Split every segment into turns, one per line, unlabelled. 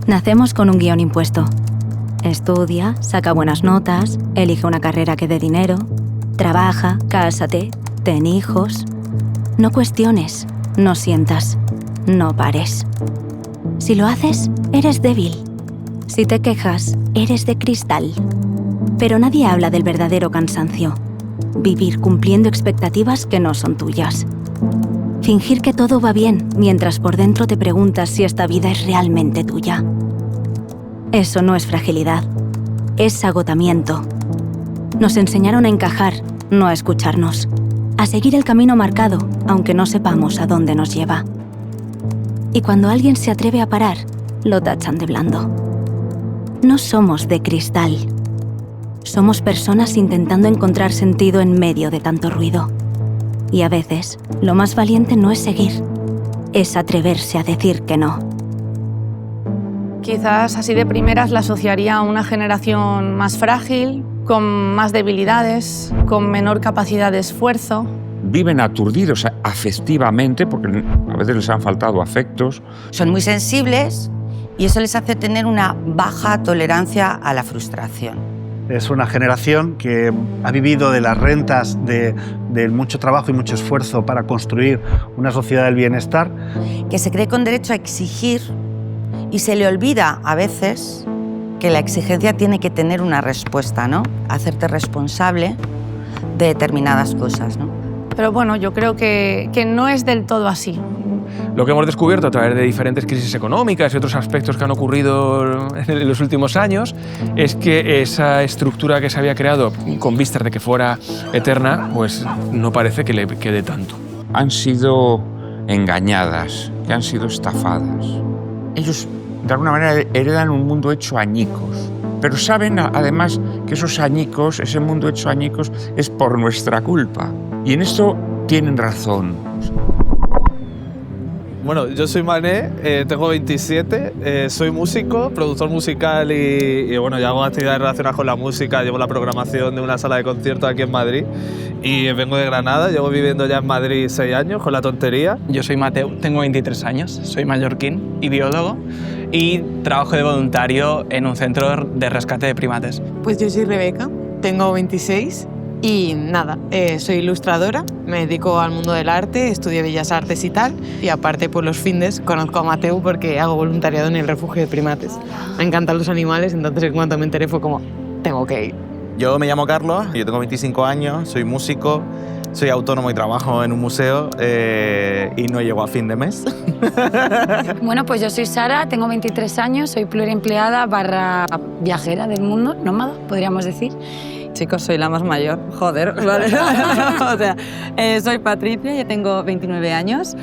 Nacemos con un guión impuesto. Estudia, saca buenas notas, elige una carrera que dé dinero, trabaja, cásate, ten hijos. No cuestiones, no sientas, no pares. Si lo haces, eres débil. Si te quejas, eres de cristal. Pero nadie habla del verdadero cansancio. Vivir cumpliendo expectativas que no son tuyas. Fingir que todo va bien mientras por dentro te preguntas si esta vida es realmente tuya. Eso no es fragilidad, es agotamiento. Nos enseñaron a encajar, no a escucharnos. A seguir el camino marcado, aunque no sepamos a dónde nos lleva. Y cuando alguien se atreve a parar, lo tachan de blando. No somos de cristal. Somos personas intentando encontrar sentido en medio de tanto ruido. Y a veces, lo más valiente no es seguir, es atreverse a decir que no.
Quizás así de primeras la asociaría a una generación más frágil, con más debilidades, con menor capacidad de esfuerzo.
Viven aturdidos afectivamente, porque a veces les han faltado afectos.
Son muy sensibles y eso les hace tener una baja tolerancia a la frustración.
Es una generación que ha vivido de las rentas de mucho trabajo y mucho esfuerzo para construir una sociedad del bienestar.
Que se cree con derecho a exigir y se le olvida a veces que la exigencia tiene que tener una respuesta, ¿no? Hacerte responsable de determinadas cosas, ¿no?
Pero bueno, yo creo que no es del todo así.
Lo que hemos descubierto a través de diferentes crisis económicas y otros aspectos que han ocurrido en los últimos años es que esa estructura que se había creado con vistas de que fuera eterna, pues no parece que le quede tanto.
Han sido engañadas, que han sido estafadas. Ellos, de alguna manera, heredan un mundo hecho añicos. Pero saben, además, que esos añicos, ese mundo hecho añicos, es por nuestra culpa. Y en esto tienen razón.
Bueno, yo soy Mané, tengo 27, soy músico, productor musical y bueno, ya hago actividades relacionadas con la música, llevo la programación de una sala de conciertos aquí en Madrid y vengo de Granada, llevo viviendo ya en Madrid 6 años con La Tontería.
Yo soy Mateu, tengo 23 años, soy mallorquín y biólogo y trabajo de voluntario en un centro de rescate de primates.
Pues yo soy Rebeca, tengo 26 y nada, soy ilustradora, me dedico al mundo del arte, estudio Bellas Artes y tal, y aparte por los findes conozco a Mateu porque hago voluntariado en el refugio de primates. Me encantan los animales, entonces en cuanto me enteré fue como, tengo que ir.
Yo me llamo Carlos, yo tengo 25 años, soy músico, soy autónomo y trabajo en un museo y no llego a fin de mes.
Bueno, pues yo soy Sara, tengo 23 años, soy pluriempleada / viajera del mundo, nómada, podríamos decir.
Chicos, soy la más mayor, joder, ¿vale? O sea, soy Patricia, yo tengo 29 años,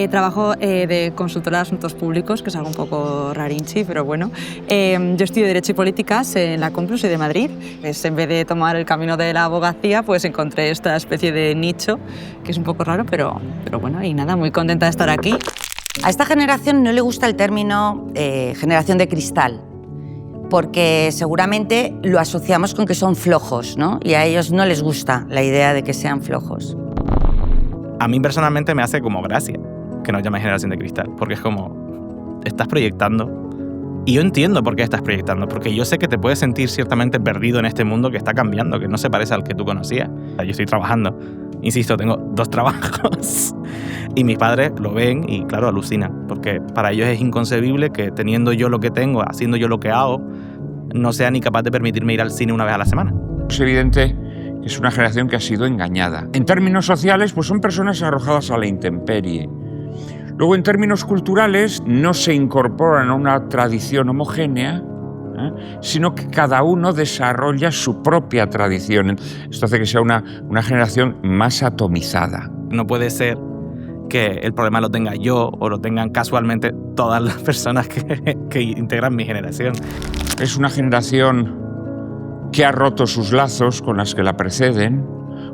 trabajo de consultora de asuntos públicos, que es algo un poco rarinchi, pero bueno. Yo estudio Derecho y Políticas en la Complutense de Madrid. Pues en vez de tomar el camino de la abogacía, pues encontré esta especie de nicho, que es un poco raro, pero bueno, y nada, muy contenta de estar aquí.
A esta generación no le gusta el término generación de cristal, porque seguramente lo asociamos con que son flojos, ¿no? Y a ellos no les gusta la idea de que sean flojos.
A mí personalmente me hace como gracia que nos llame generación de cristal, porque es como, estás proyectando. Y yo entiendo por qué estás proyectando, porque yo sé que te puedes sentir ciertamente perdido en este mundo que está cambiando, que no se parece al que tú conocías. O sea, yo estoy trabajando, insisto, tengo 2 trabajos y mis padres lo ven y claro, alucinan, porque para ellos es inconcebible que teniendo yo lo que tengo, haciendo yo lo que hago, no sea ni capaz de permitirme ir al cine una vez a la semana.
Es evidente que es una generación que ha sido engañada. En términos sociales, pues son personas arrojadas a la intemperie. Luego, en términos culturales, no se incorporan a una tradición homogénea, sino que cada uno desarrolla su propia tradición. Esto hace que sea una generación más atomizada.
No puede ser que el problema lo tenga yo o lo tengan casualmente todas las personas que integran mi generación.
Es una generación que ha roto sus lazos con las que la preceden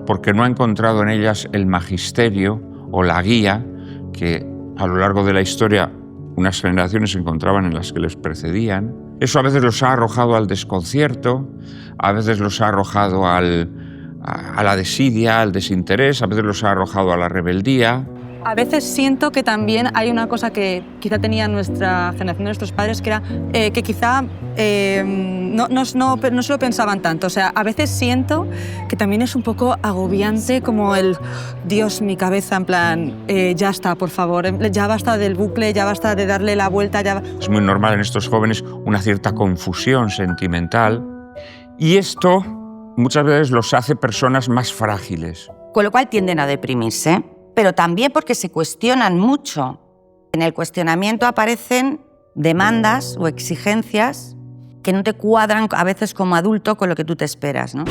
porque no ha encontrado en ellas el magisterio o la guía que a lo largo de la historia unas generaciones encontraban en las que les precedían. Eso a veces los ha arrojado al desconcierto, a veces los ha arrojado a la desidia, al desinterés, a veces los ha arrojado a la rebeldía.
A veces siento que también hay una cosa que quizá tenía nuestra generación de nuestros padres, que era que quizá no se lo pensaban tanto. O sea, a veces siento que también es un poco agobiante como el Dios, mi cabeza, en plan, ya está, por favor, ya basta del bucle, ya basta de darle la vuelta. Ya...
Es muy normal en estos jóvenes una cierta confusión sentimental y esto muchas veces los hace personas más frágiles.
Con lo cual tienden a deprimirse, pero también porque se cuestionan mucho. En el cuestionamiento aparecen demandas o exigencias que no te cuadran a veces como adulto con lo que tú te esperas, ¿no?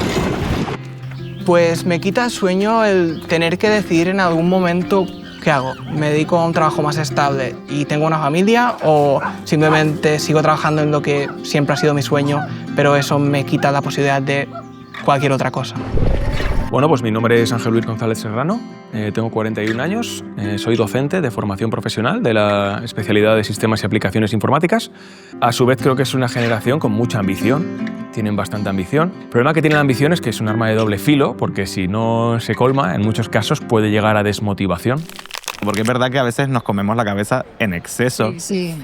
Pues me quita sueño el tener que decidir en algún momento qué hago. ¿Me dedico a un trabajo más estable y tengo una familia o simplemente sigo trabajando en lo que siempre ha sido mi sueño, pero eso me quita la posibilidad de cualquier otra cosa?
Bueno, pues mi nombre es Ángel Luis González Serrano, tengo 41 años, soy docente de formación profesional de la especialidad de Sistemas y Aplicaciones Informáticas. A su vez creo que es una generación con mucha ambición, tienen bastante ambición. El problema que tiene la ambición es que es un arma de doble filo, porque si no se colma, en muchos casos puede llegar a desmotivación.
Porque es verdad que a veces nos comemos la cabeza en exceso,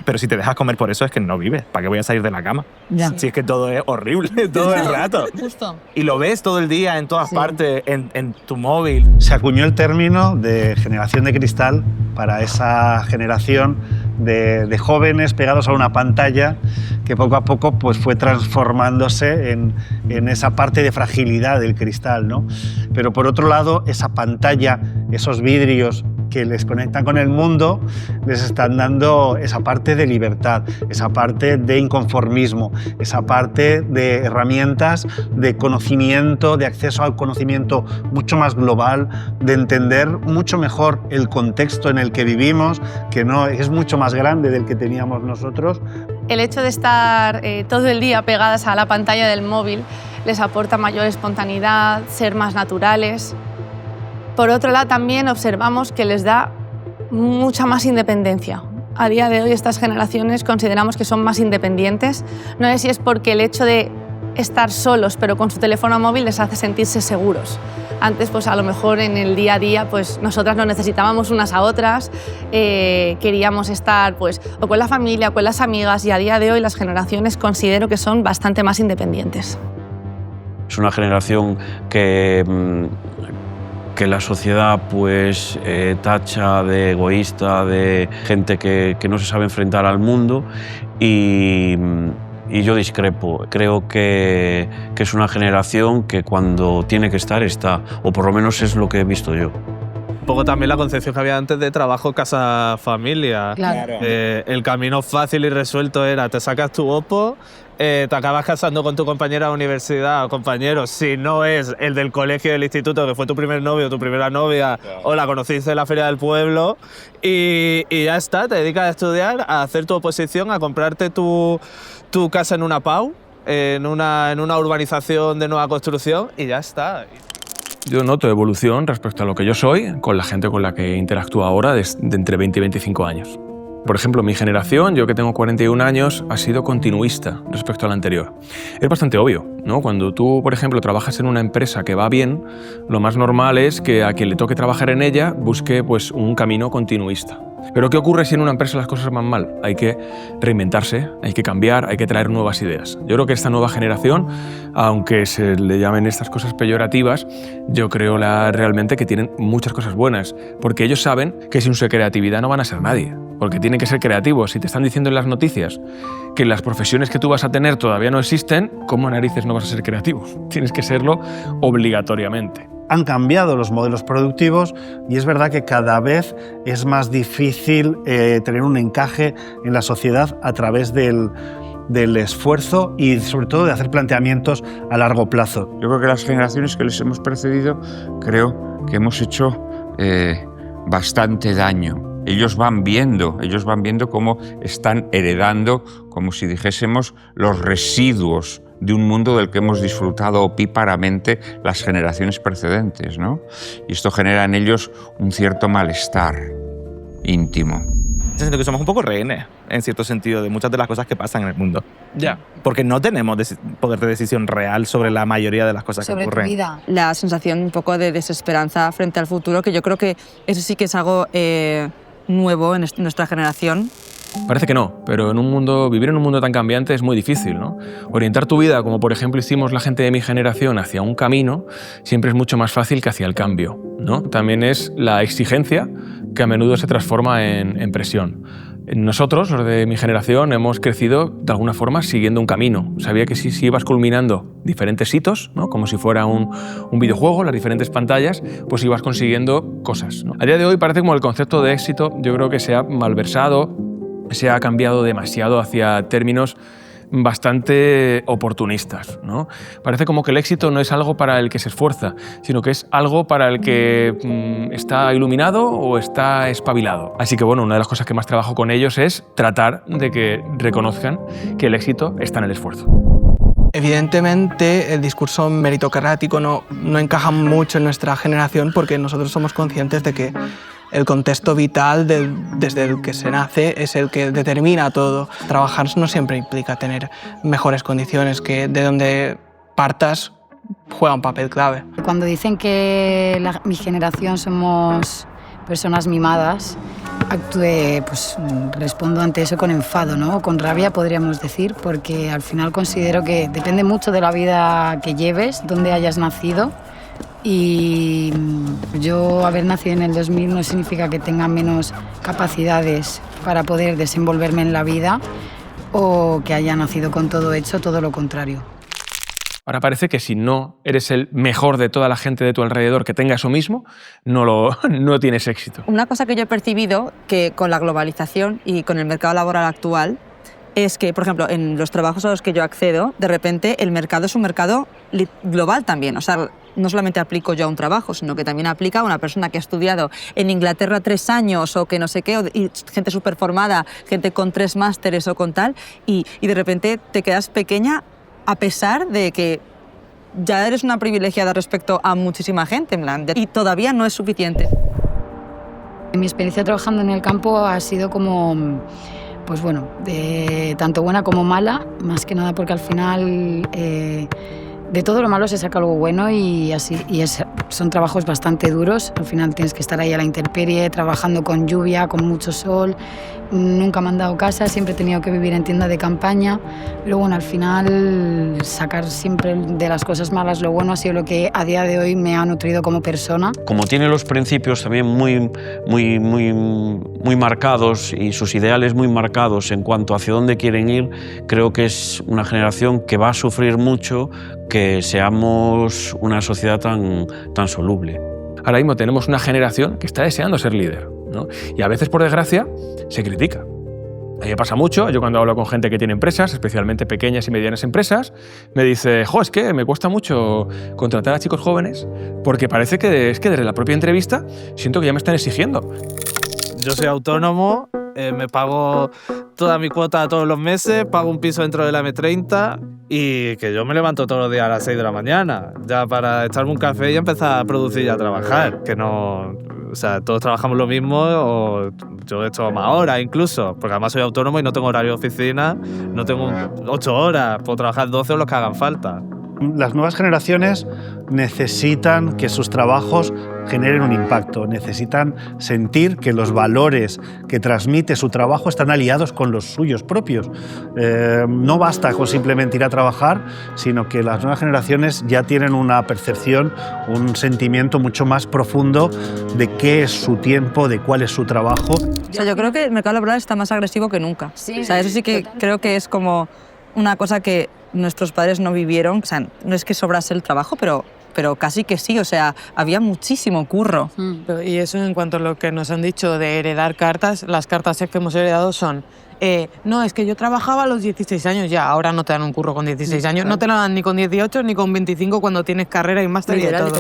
pero si te dejas comer por eso es que no vives. ¿Para qué voy a salir de la cama? Ya. Si es que todo es horrible todo el rato. Justo. Y lo ves todo el día, en todas partes, en tu móvil.
Se acuñó el término de generación de cristal para esa generación de jóvenes pegados a una pantalla que poco a poco pues, fue transformándose en esa parte de fragilidad del cristal, ¿no? Pero por otro lado, esa pantalla, esos vidrios que les conectan con el mundo, les están dando esa parte de libertad, esa parte de inconformismo, esa parte de herramientas de conocimiento, de acceso al conocimiento mucho más global, de entender mucho mejor el contexto en el que vivimos, que no es mucho más grande del que teníamos nosotros.
El hecho de estar todo el día pegadas a la pantalla del móvil les aporta mayor espontaneidad, ser más naturales. Por otro lado, también observamos que les da mucha más independencia. A día de hoy, estas generaciones consideramos que son más independientes. No sé si es porque el hecho de estar solos, pero con su teléfono móvil, les hace sentirse seguros. Antes, pues a lo mejor en el día a día, pues nosotras nos necesitábamos unas a otras, queríamos estar pues, o con la familia o con las amigas, y a día de hoy las generaciones considero que son bastante más independientes.
Es una generación que la sociedad pues, tacha de egoísta, de gente que no se sabe enfrentar al mundo y yo discrepo. Creo que es una generación que cuando tiene que estar, está, o por lo menos es lo que he visto yo.
Un poco también la concepción que había antes de trabajo, casa, familia.
Claro.
El camino fácil y resuelto era, te sacas tu OPPO, te acabas casando con tu compañera de universidad o compañero, si no es el del colegio, del instituto, que fue tu primer novio o tu primera novia, o la conociste en la feria del pueblo, y ya está, te dedicas a estudiar, a hacer tu oposición, a comprarte tu casa en una PAU, en una urbanización de nueva construcción, y ya está.
Yo noto evolución respecto a lo que yo soy con la gente con la que interactúo ahora de entre 20 y 25 años. Por ejemplo, mi generación, yo que tengo 41 años, ha sido continuista respecto a la anterior. Es bastante obvio, ¿no? Cuando tú, por ejemplo, trabajas en una empresa que va bien, lo más normal es que a quien le toque trabajar en ella busque pues, un camino continuista. Pero ¿qué ocurre si en una empresa las cosas van mal? Hay que reinventarse, hay que cambiar, hay que traer nuevas ideas. Yo creo que esta nueva generación, aunque se le llamen estas cosas peyorativas, yo creo realmente que tienen muchas cosas buenas, porque ellos saben que sin su creatividad no van a ser nadie, porque tienen que ser creativos. Si te están diciendo en las noticias que las profesiones que tú vas a tener todavía no existen, ¿cómo narices no vas a ser creativo? Tienes que serlo obligatoriamente.
Han cambiado los modelos productivos y es verdad que cada vez es más difícil tener un encaje en la sociedad a través del esfuerzo y sobre todo de hacer planteamientos a largo plazo.
Yo creo que las generaciones que les hemos precedido, creo que hemos hecho bastante daño. Ellos van viendo cómo están heredando, como si dijésemos, los residuos de un mundo del que hemos disfrutado opíparamente las generaciones precedentes, ¿no? Y esto genera en ellos un cierto malestar íntimo.
siento que somos un poco rehenes, en cierto sentido, de muchas de las cosas que pasan en el mundo.
Ya.
Porque no tenemos poder de decisión real sobre la mayoría de las cosas que ocurren.
Vida. La sensación un poco de desesperanza frente al futuro, que yo creo que eso sí que es algo nuevo en nuestra generación.
Parece que no, pero vivir en un mundo tan cambiante es muy difícil, ¿no? Orientar tu vida, como por ejemplo hicimos la gente de mi generación, hacia un camino, siempre es mucho más fácil que hacia el cambio, ¿no? También es la exigencia que a menudo se transforma en presión. Nosotros, los de mi generación, hemos crecido de alguna forma siguiendo un camino. Sabía que si ibas culminando diferentes hitos, ¿no? Como si fuera un videojuego, las diferentes pantallas, pues ibas consiguiendo cosas, ¿no? A día de hoy parece como el concepto de éxito, yo creo que se ha malversado, se ha cambiado demasiado hacia términos bastante oportunistas, ¿no? Parece como que el éxito no es algo para el que se esfuerza, sino que es algo para el que está iluminado o está espabilado. Así que bueno, una de las cosas que más trabajo con ellos es tratar de que reconozcan que el éxito está en el esfuerzo.
Evidentemente, el discurso meritocrático no encaja mucho en nuestra generación porque nosotros somos conscientes de que el contexto vital desde el que se nace es el que determina todo. Trabajar no siempre implica tener mejores condiciones, que de donde partas juega un papel clave.
Cuando dicen que mi generación somos personas mimadas, pues respondo ante eso con enfado, ¿no? Con rabia podríamos decir, porque al final considero que depende mucho de la vida que lleves, dónde hayas nacido. Y yo haber nacido en el 2000 no significa que tenga menos capacidades para poder desenvolverme en la vida o que haya nacido con todo hecho, todo lo contrario.
Ahora parece que si no eres el mejor de toda la gente de tu alrededor que tenga eso mismo, no tienes éxito.
Una cosa que yo he percibido que con la globalización y con el mercado laboral actual es que, por ejemplo, en los trabajos a los que yo accedo, de repente el mercado es un mercado global también. O sea, no solamente aplico yo a un trabajo, sino que también aplica a una persona que ha estudiado en Inglaterra 3 años o que no sé qué, y gente súper formada, gente con 3 másteres o con tal, y de repente te quedas pequeña a pesar de que ya eres una privilegiada respecto a muchísima gente, en plan, y todavía no es suficiente.
Mi experiencia trabajando en el campo ha sido como, pues bueno, tanto buena como mala, más que nada porque al final de todo lo malo se saca algo bueno y son trabajos bastante duros. Al final tienes que estar ahí a la intemperie, trabajando con lluvia, con mucho sol. Nunca me han dado casa, siempre he tenido que vivir en tienda de campaña. Pero bueno, al final sacar siempre de las cosas malas lo bueno ha sido lo que a día de hoy me ha nutrido como persona.
Como tiene los principios también muy marcados y sus ideales muy marcados en cuanto hacia dónde quieren ir, creo que es una generación que va a sufrir mucho que seamos una sociedad tan soluble.
Ahora mismo tenemos una generación que está deseando ser líder, ¿no? Y a veces, por desgracia, se critica. A mí me pasa mucho, yo cuando hablo con gente que tiene empresas, especialmente pequeñas y medianas empresas, me dice, es que me cuesta mucho contratar a chicos jóvenes porque parece que desde la propia entrevista siento que ya me están exigiendo.
Yo soy autónomo, me pago toda mi cuota todos los meses, pago un piso dentro de la M30 y que yo me levanto todos los días a las 6 de la mañana, ya para echarme un café y empezar a producir y a trabajar, que no... O sea, todos trabajamos lo mismo o yo he hecho más horas incluso, porque además soy autónomo y no tengo horario de oficina, no tengo 8 horas, puedo trabajar 12 o los que hagan falta.
Las nuevas generaciones necesitan que sus trabajos generen un impacto, necesitan sentir que los valores que transmite su trabajo están aliados con los suyos propios. No basta con simplemente ir a trabajar, sino que las nuevas generaciones ya tienen una percepción, un sentimiento mucho más profundo de qué es su tiempo, de cuál es su trabajo.
O sea, yo creo que el mercado laboral está más agresivo que nunca. Sí, o sea, eso sí que creo que es como una cosa que nuestros padres no vivieron. O sea, no es que sobrase el trabajo, pero casi que sí, o sea, había muchísimo curro.
Y eso en cuanto a lo que nos han dicho de heredar cartas, las cartas que hemos heredado son no, es que yo trabajaba a los 16 años ya, ahora no te dan un curro con 16 años, no te lo dan ni con 18 ni con 25 cuando tienes carrera y máster y de todo.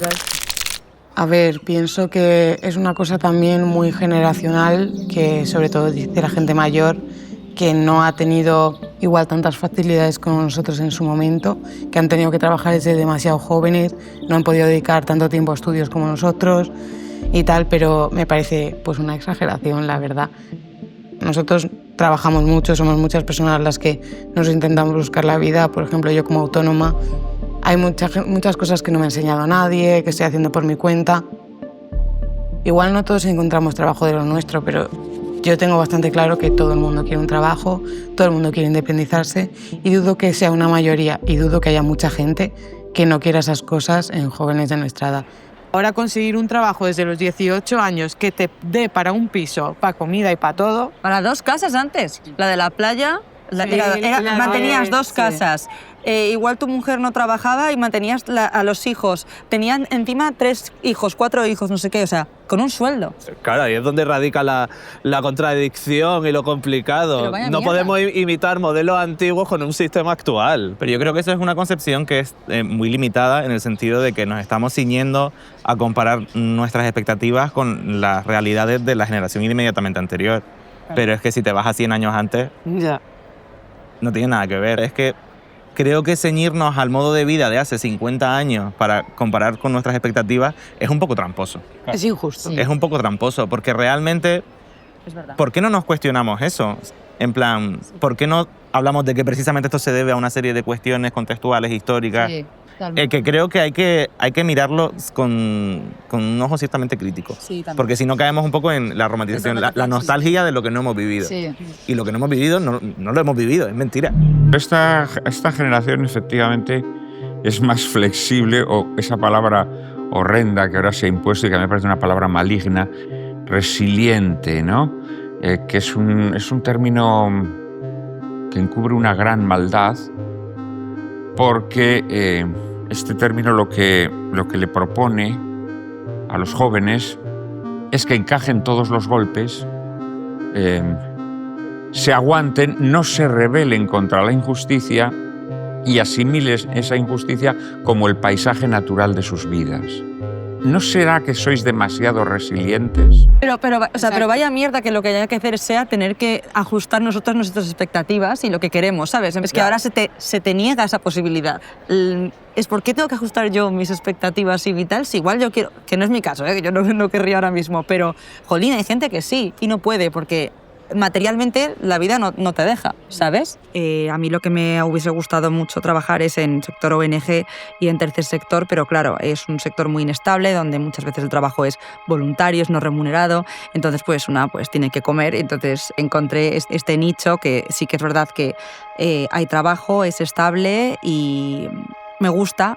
A ver, pienso que es una cosa también muy generacional, que sobre todo dice la gente mayor, que no ha tenido igual tantas facilidades como nosotros en su momento, que han tenido que trabajar desde demasiado jóvenes, no han podido dedicar tanto tiempo a estudios como nosotros y tal, pero me parece pues una exageración, la verdad. nosotros trabajamos mucho, somos muchas personas las que nos intentamos buscar la vida. Por ejemplo, yo como autónoma, hay muchas cosas que no me ha enseñado nadie, que estoy haciendo por mi cuenta. Igual no todos encontramos trabajo de lo nuestro, pero yo tengo bastante claro que todo el mundo quiere un trabajo, todo el mundo quiere independizarse y dudo que sea una mayoría y dudo que haya mucha gente que no quiera esas cosas en jóvenes de nuestra edad.
Ahora conseguir un trabajo desde los 18 años que te dé para un piso, para comida y para todo.
Para 2 casas antes. La de la playa, mantenías 2 casas. Igual tu mujer no trabajaba y mantenías a los hijos. Tenían encima 3 hijos, 4 hijos, no sé qué, o sea, con un sueldo.
Claro, ahí es donde radica la contradicción y lo complicado. No podemos imitar modelos antiguos con un sistema actual.
Pero yo creo que eso es una concepción que es muy limitada en el sentido de que nos estamos ciñendo a comparar nuestras expectativas con las realidades de la generación inmediatamente anterior. Pero es que si te vas a 100 años antes, no tiene nada que ver. Es que creo que ceñirnos al modo de vida de hace 50 años para comparar con nuestras expectativas es un poco tramposo.
Es injusto.
Es un poco tramposo, porque realmente, ¿por qué no nos cuestionamos eso? En plan, ¿por qué no hablamos de que precisamente esto se debe a una serie de cuestiones contextuales, históricas?
Sí,
que creo que hay que mirarlo con un ojo ciertamente crítico.
Sí,
porque si no caemos un poco en la romantización, la nostalgia de lo que no hemos vivido.
Sí.
Y lo que no hemos vivido no lo hemos vivido, es mentira.
Esta generación efectivamente es más flexible, o esa palabra horrenda que ahora se ha impuesto y que a mí me parece una palabra maligna, resiliente, ¿no? Que es un término que encubre una gran maldad, porque este término lo que le propone a los jóvenes es que encajen todos los golpes, se aguanten, no se rebelen contra la injusticia y asimilen esa injusticia como el paisaje natural de sus vidas. ¿No será que sois demasiado resilientes?
Pero vaya mierda que lo que haya que hacer sea tener que ajustar nosotros nuestras expectativas y lo que queremos, ¿sabes? Es que ahora se te niega esa posibilidad. Es ¿por qué tengo que ajustar yo mis expectativas y vital? Si igual yo quiero, que no es mi caso, que yo no querría ahora mismo, pero jolín, hay gente que sí y no puede porque materialmente la vida no te deja, ¿sabes? A mí lo que me hubiese gustado mucho trabajar es en sector ONG y en tercer sector, pero claro, es un sector muy inestable donde muchas veces el trabajo es voluntario, es no remunerado, entonces pues tiene que comer, entonces encontré este nicho que sí que es verdad que hay trabajo, es estable y me gusta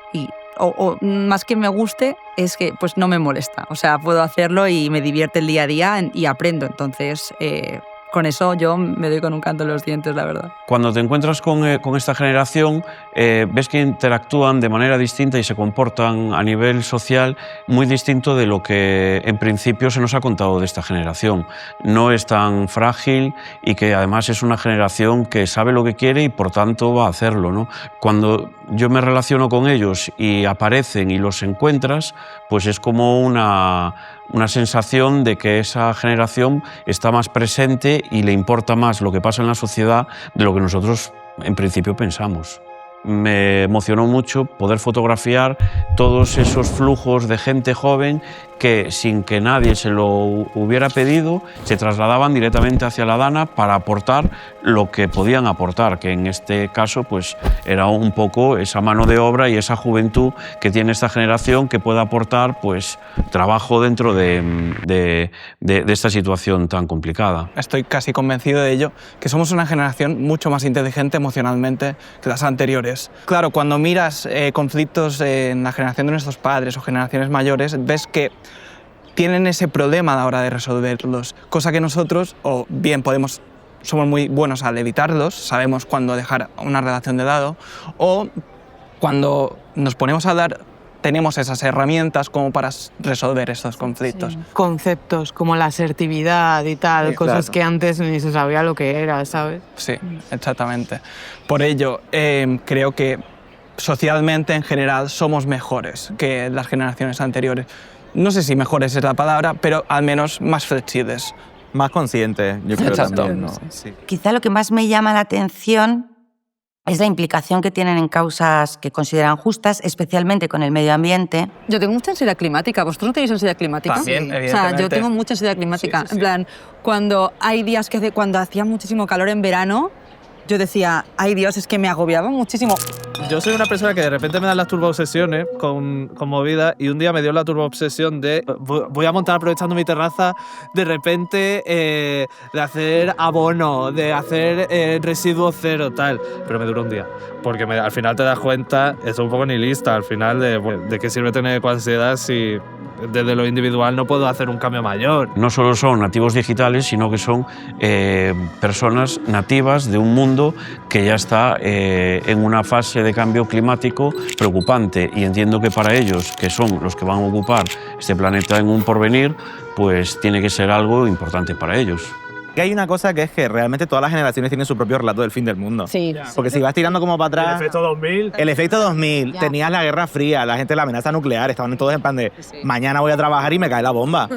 o más que me guste, es que pues no me molesta, o sea, puedo hacerlo y me divierte el día a día y aprendo, entonces con eso yo me doy con un canto en los dientes, la verdad.
Cuando te encuentras con esta generación, ves que interactúan de manera distinta y se comportan a nivel social muy distinto de lo que en principio se nos ha contado de esta generación. No es tan frágil y que además es una generación que sabe lo que quiere y por tanto va a hacerlo, ¿no? Cuando yo me relaciono con ellos y aparecen y los encuentras, pues es como una sensación de que esa generación está más presente y le importa más lo que pasa en la sociedad de lo que nosotros en principio pensamos. Me emocionó mucho poder fotografiar todos esos flujos de gente joven que, sin que nadie se lo hubiera pedido, se trasladaban directamente hacia la Dana para aportar lo que podían aportar, que en este caso pues, era un poco esa mano de obra y esa juventud que tiene esta generación que puede aportar pues, trabajo dentro de esta situación tan complicada.
Estoy casi convencido de ello, que somos una generación mucho más inteligente emocionalmente que las anteriores. Claro, cuando miras conflictos en la generación de nuestros padres o generaciones mayores, ves que tienen ese problema a la hora de resolverlos, cosa que nosotros, o bien somos muy buenos al evitarlos, sabemos cuándo dejar una relación de lado, o cuando nos ponemos a hablar, tenemos esas herramientas como para resolver estos conflictos.
Sí. Conceptos como la asertividad y tal, sí, cosas claro, que antes ni se sabía lo que era, ¿sabes?
Sí, exactamente. Por ello, creo que socialmente en general somos mejores que las generaciones anteriores. No sé si mejores es la palabra, pero al menos más flexibles.
Más conscientes, yo creo.
Exacto.
También, ¿no? Sí.
Quizá lo que más me llama la atención es la implicación que tienen en causas que consideran justas, especialmente con el medio ambiente.
Yo tengo mucha ansiedad climática. ¿Vosotros no tenéis ansiedad climática?
También,
O sea, yo tengo mucha ansiedad climática.
Sí, sí, sí.
En plan, cuando hay días cuando hacía muchísimo calor en verano, yo decía, ay Dios, es que me agobiaba muchísimo.
Yo soy una persona que de repente me dan las turboobsesiones con movida, y un día me dio la turboobsesión de voy a montar aprovechando mi terraza, de repente de hacer abono, de hacer residuo cero, tal. Pero me duró un día, porque al final te das cuenta, es un poco nihilista al final, de qué sirve tener ecoansiedad si desde lo individual no puedo hacer un cambio mayor.
No solo son nativos digitales, sino que son personas nativas de un mundo que ya está en una fase de cambio climático preocupante, y entiendo que para ellos, que son los que van a ocupar este planeta en un porvenir, pues tiene que ser algo importante para ellos.
Que hay una cosa que es que realmente todas las generaciones tienen su propio relato del fin del mundo.
Sí.
Porque si vas tirando como para atrás...
El efecto 2000.
El efecto 2000,
Ya.
tenías la Guerra Fría, la gente la amenaza nuclear, estaban todos en plan de mañana voy a trabajar y me cae la bomba.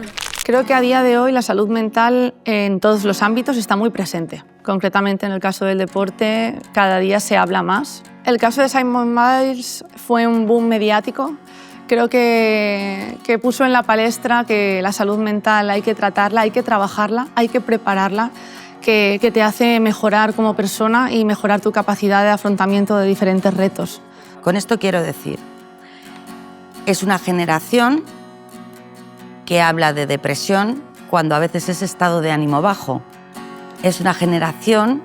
Creo que a día de hoy la salud mental en todos los ámbitos está muy presente. Concretamente en el caso del deporte, cada día se habla más. El caso de Simone Biles fue un boom mediático. Creo que puso en la palestra que la salud mental hay que tratarla, hay que trabajarla, hay que prepararla, que te hace mejorar como persona y mejorar tu capacidad de afrontamiento de diferentes retos.
Con esto quiero decir, es una generación que habla de depresión cuando a veces es estado de ánimo bajo. Es una generación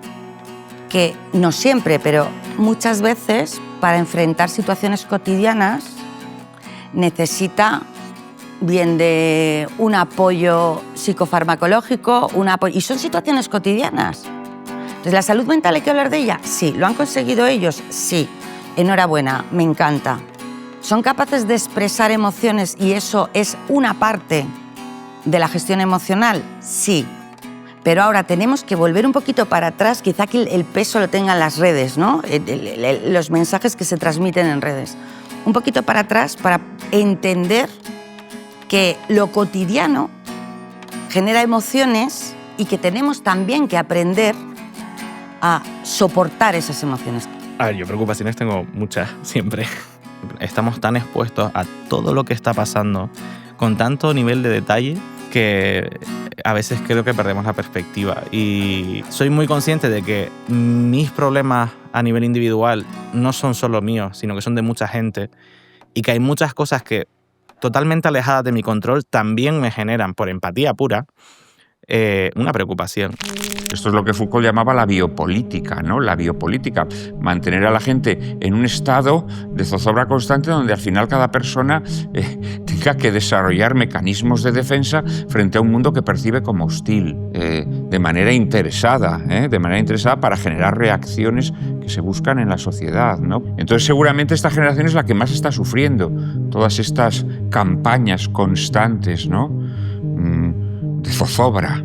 que, no siempre, pero muchas veces, para enfrentar situaciones cotidianas, necesita bien de un apoyo psicofarmacológico, y son situaciones cotidianas. Entonces, ¿la salud mental hay que hablar de ella? Sí. ¿Lo han conseguido ellos? Sí. Enhorabuena, me encanta. ¿Son capaces de expresar emociones y eso es una parte de la gestión emocional? Sí. Pero ahora tenemos que volver un poquito para atrás, quizá que el peso lo tengan las redes, ¿no? Los mensajes que se transmiten en redes. Un poquito para atrás para entender que lo cotidiano genera emociones y que tenemos también que aprender a soportar esas emociones.
A ver, yo preocupaciones tengo muchas, siempre. Estamos tan expuestos a todo lo que está pasando, con tanto nivel de detalle, que a veces creo que perdemos la perspectiva. Y soy muy consciente de que mis problemas a nivel individual no son solo míos, sino que son de mucha gente, y que hay muchas cosas que, totalmente alejadas de mi control, también me generan, por empatía pura, una preocupación.
Esto es lo que Foucault llamaba la biopolítica, ¿no? La biopolítica, mantener a la gente en un estado de zozobra constante donde al final cada persona tenga que desarrollar mecanismos de defensa frente a un mundo que percibe como hostil, de manera interesada para generar reacciones que se buscan en la sociedad, ¿no? Entonces seguramente esta generación es la que más está sufriendo todas estas campañas constantes, ¿no? De zozobra.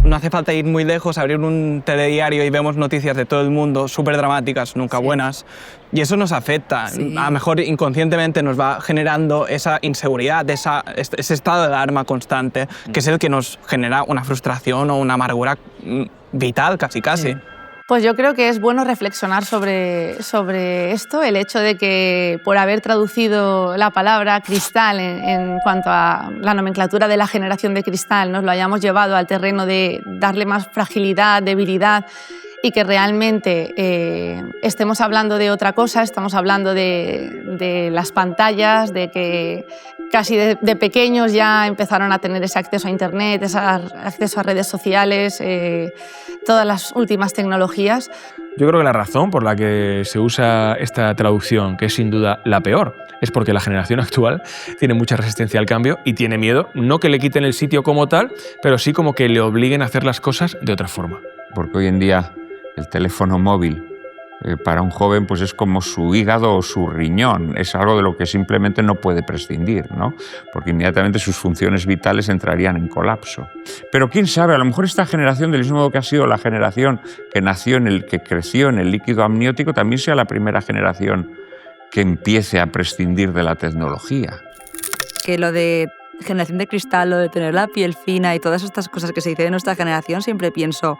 No hace falta ir muy lejos, abrir un telediario y vemos noticias de todo el mundo, súper dramáticas, nunca buenas. Y eso nos afecta.
Sí.
A lo mejor inconscientemente nos va generando esa inseguridad, ese estado de alarma constante, que es el que nos genera una frustración o una amargura vital, casi.
Pues yo creo que es bueno reflexionar sobre esto, el hecho de que por haber traducido la palabra cristal en cuanto a la nomenclatura de la generación de cristal, nos lo hayamos llevado al terreno de darle más fragilidad, debilidad, y que realmente estemos hablando de otra cosa, estamos hablando de las pantallas, de que casi de pequeños ya empezaron a tener ese acceso a Internet, ese acceso a redes sociales, todas las últimas tecnologías.
Yo creo que la razón por la que se usa esta traducción, que es sin duda la peor, es porque la generación actual tiene mucha resistencia al cambio y tiene miedo, no que le quiten el sitio como tal, pero sí como que le obliguen a hacer las cosas de otra forma.
Porque hoy en día el teléfono móvil para un joven pues es como su hígado o su riñón, es algo de lo que simplemente no puede prescindir, ¿no? Porque inmediatamente sus funciones vitales entrarían en colapso. Pero quién sabe, a lo mejor esta generación, del mismo modo que ha sido la generación que creció en el líquido amniótico, también sea la primera generación que empiece a prescindir de la tecnología.
Que lo de generación de cristal, lo de tener la piel fina y todas estas cosas que se dice de nuestra generación, siempre pienso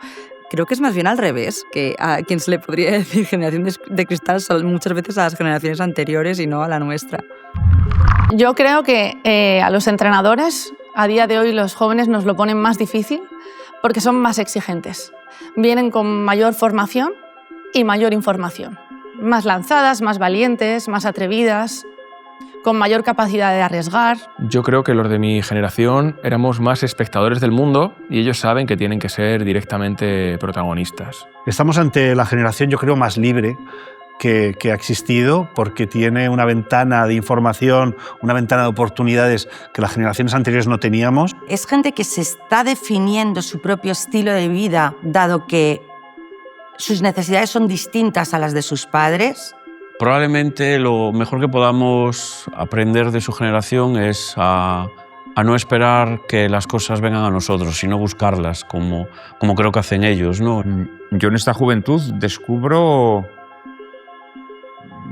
creo que es más bien al revés, que a quien se le podría decir generación de cristal son muchas veces a las generaciones anteriores y no a la nuestra.
Yo creo que a los entrenadores, a día de hoy los jóvenes nos lo ponen más difícil porque son más exigentes. Vienen con mayor formación y mayor información. Más lanzadas, más valientes, más atrevidas, con mayor capacidad de arriesgar.
Yo creo que los de mi generación éramos más espectadores del mundo y ellos saben que tienen que ser directamente protagonistas.
Estamos ante la generación, yo creo, más libre que ha existido, porque tiene una ventana de información, una ventana de oportunidades que las generaciones anteriores no teníamos.
Es gente que se está definiendo su propio estilo de vida, dado que sus necesidades son distintas a las de sus padres.
Probablemente lo mejor que podamos aprender de su generación es a no esperar que las cosas vengan a nosotros, sino buscarlas, como creo que hacen ellos, ¿no?
Yo en esta juventud descubro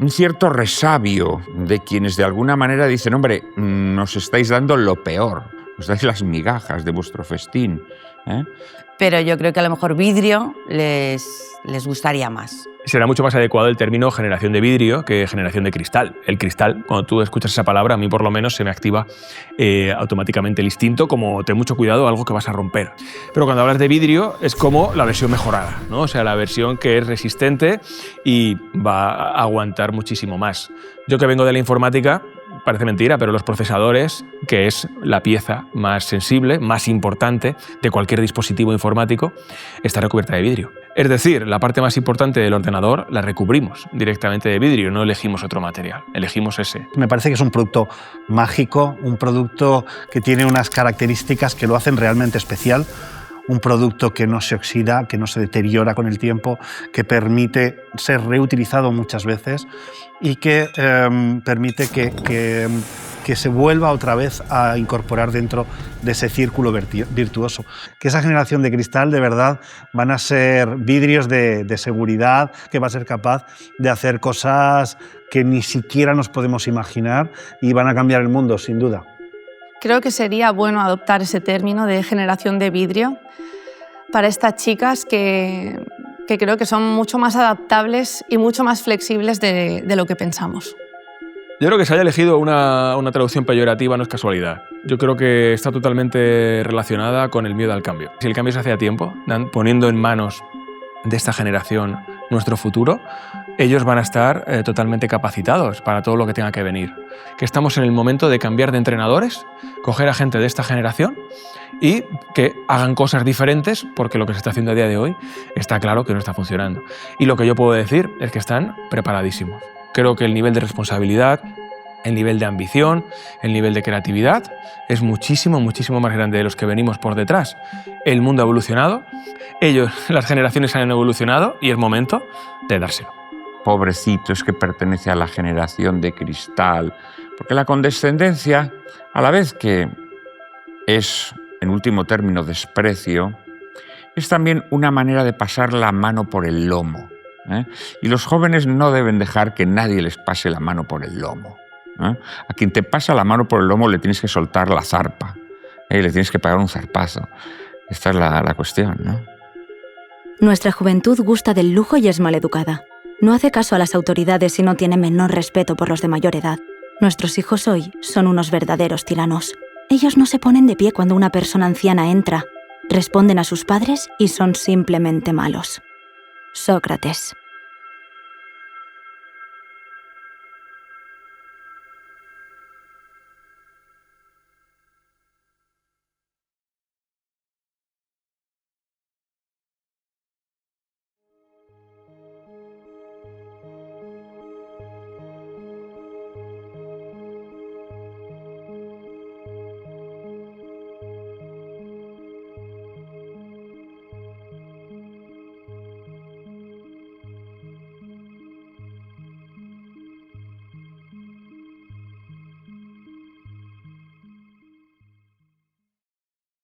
un cierto resabio de quienes de alguna manera dicen: hombre, nos estáis dando lo peor, os dais las migajas de vuestro festín, ¿eh?
Pero yo creo que a lo mejor vidrio les gustaría más.
Será mucho más adecuado el término generación de vidrio que generación de cristal. El cristal, cuando tú escuchas esa palabra, a mí por lo menos se me activa automáticamente el instinto, como ten mucho cuidado, algo que vas a romper. Pero cuando hablas de vidrio es como la versión mejorada, ¿no? O sea, la versión que es resistente y va a aguantar muchísimo más. Yo que vengo de la informática, parece mentira, pero los procesadores, que es la pieza más sensible, más importante de cualquier dispositivo informático, está recubierta de vidrio. Es decir, la parte más importante del ordenador la recubrimos directamente de vidrio, no elegimos otro material, elegimos ese.
Me parece que es un producto mágico, un producto que tiene unas características que lo hacen realmente especial, un producto que no se oxida, que no se deteriora con el tiempo, que permite ser reutilizado muchas veces y que permite que se vuelva otra vez a incorporar dentro de ese círculo virtuoso. Que esa generación de cristal de verdad van a ser vidrios de seguridad, que va a ser capaz de hacer cosas que ni siquiera nos podemos imaginar y van a cambiar el mundo, sin duda.
Creo que sería bueno adoptar ese término de generación de vidrio para estas chicas que creo que son mucho más adaptables y mucho más flexibles de lo que pensamos.
Yo creo que se haya elegido una traducción peyorativa no es casualidad. Yo creo que está totalmente relacionada con el miedo al cambio. Si el cambio se hace a tiempo, poniendo en manos de esta generación nuestro futuro, ellos van a estar totalmente capacitados para todo lo que tenga que venir. Que estamos en el momento de cambiar de entrenadores, coger a gente de esta generación y que hagan cosas diferentes, porque lo que se está haciendo a día de hoy está claro que no está funcionando. Y lo que yo puedo decir es que están preparadísimos. Creo que el nivel de responsabilidad, el nivel de ambición, el nivel de creatividad es muchísimo, muchísimo más grande de los que venimos por detrás. El mundo ha evolucionado, ellos, las generaciones han evolucionado y es momento de dárselo.
Pobrecito, es que pertenece a la generación de cristal, porque la condescendencia, a la vez que es, en último término, desprecio, es también una manera de pasar la mano por el lomo, ¿eh? Y los jóvenes no deben dejar que nadie les pase la mano por el lomo, ¿eh? A quien te pasa la mano por el lomo le tienes que soltar la zarpa, ¿eh? Le tienes que pegar un zarpazo. Esta es la cuestión, ¿no?
Nuestra juventud gusta del lujo y es maleducada. No hace caso a las autoridades y no tiene menor respeto por los de mayor edad. Nuestros hijos hoy son unos verdaderos tiranos. Ellos no se ponen de pie cuando una persona anciana entra, responden a sus padres y son simplemente malos. Sócrates.